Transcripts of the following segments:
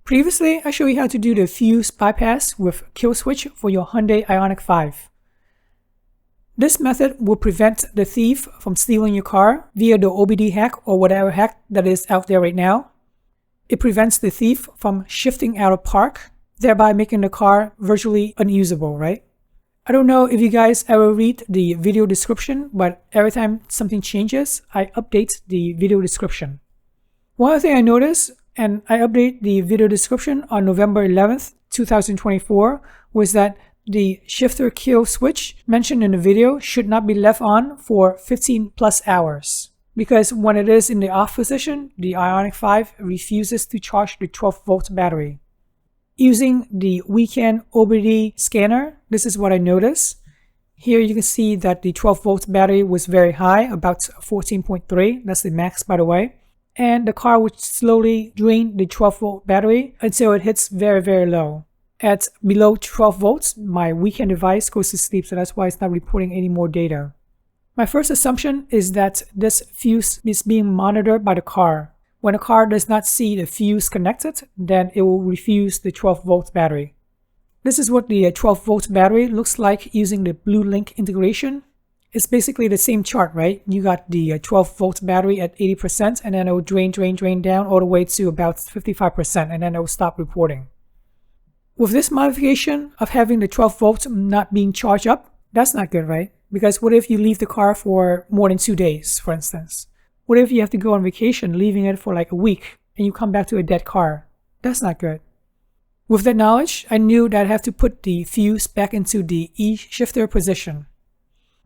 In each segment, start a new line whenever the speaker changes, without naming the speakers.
Previously, I showed you how to do the fuse bypass with kill switch for your Hyundai Ioniq 5. This method will prevent the thief from stealing your car via the OBD hack or whatever hack that is out there right now. It prevents the thief from shifting out of park, thereby making the car virtually unusable, right? I don't know if you guys ever read the video description, but every time something changes, I update the video description. One other thing I noticed, and I update the video description on November 11th, 2024, was that the shifter kill switch mentioned in the video should not be left on for 15 plus hours. Because when it is in the off position, the Ioniq 5 refuses to charge the 12-volt battery. Using the weekend OBD scanner, this is what I noticed. Here you can see that the 12-volt battery was very high, about 14.3. That's the max, by the way. And the car would slowly drain the 12-volt battery until it hits very, very low. At below 12 volts, my weekend device goes to sleep, so that's why it's not reporting any more data. My first assumption is that this fuse is being monitored by the car. When a car does not see the fuse connected, then it will refuse the 12-volt battery. This is what the 12-volt battery looks like using the Blue Link integration. It's basically the same chart, right? You got the 12-volt battery at 80%, and then it will drain down all the way to about 55%, and then it will stop reporting. With this modification of having the 12 volts not being charged up, that's not good, right? Because what if you leave the car for more than 2 days, for instance? What if you have to go on vacation, leaving it for like a week, and you come back to a dead car? That's not good. With that knowledge, I knew that I'd have to put the fuse back into the E-shifter position.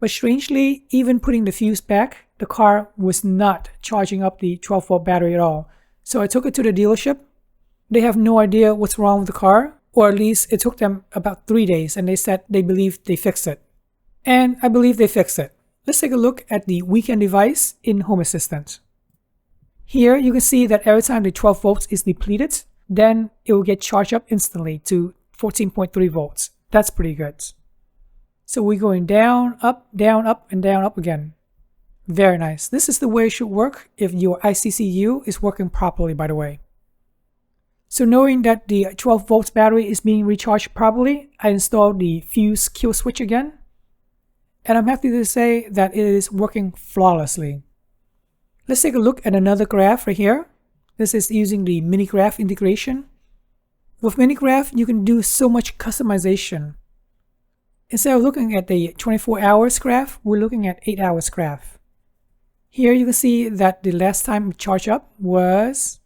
But strangely, even putting the fuse back, the car was not charging up the 12-volt battery at all. So I took it to the dealership. They have no idea what's wrong with the car. Or at least it took them about 3 days, and they said they believe they fixed it. And I believe they fixed it. Let's take a look at the weekend device in Home Assistant. Here you can see that every time the 12 volts is depleted, then it will get charged up instantly to 14.3 volts. That's pretty good. So we're going down, up, and down, up again. Very nice. This is the way it should work if your ICCU is working properly, by the way. So knowing that the 12 volts battery is being recharged properly, I installed the fuse kill switch again. And I'm happy to say that it is working flawlessly. Let's take a look at another graph right here. This is using the mini graph integration. With mini graph, you can do so much customization. Instead of looking at the 24 hours graph, we're looking at 8 hours graph. Here you can see that the last time it charged up was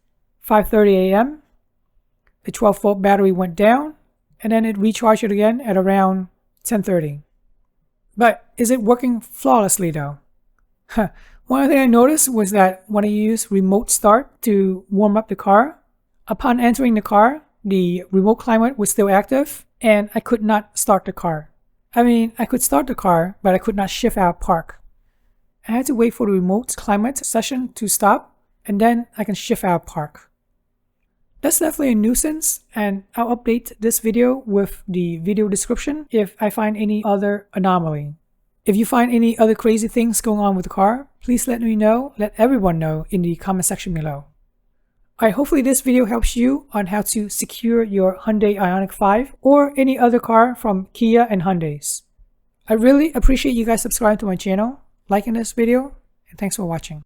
5:30 a.m. The 12-volt battery went down, and then it recharged it again at around 10:30. But is it working flawlessly though? One thing I noticed was that when I used remote start to warm up the car, upon entering the car, the remote climate was still active, and I could not start the car. I mean, I could start the car, but I could not shift out of park. I had to wait for the remote climate session to stop, and then I can shift out of park. That's definitely a nuisance, and I'll update this video with the video description if I find any other anomaly. If you find any other crazy things going on with the car, please let me know, let everyone know in the comment section below. Alright, hopefully this video helps you on how to secure your Hyundai Ioniq 5 or any other car from Kia and Hyundais. I really appreciate you guys subscribing to my channel, liking this video, and thanks for watching.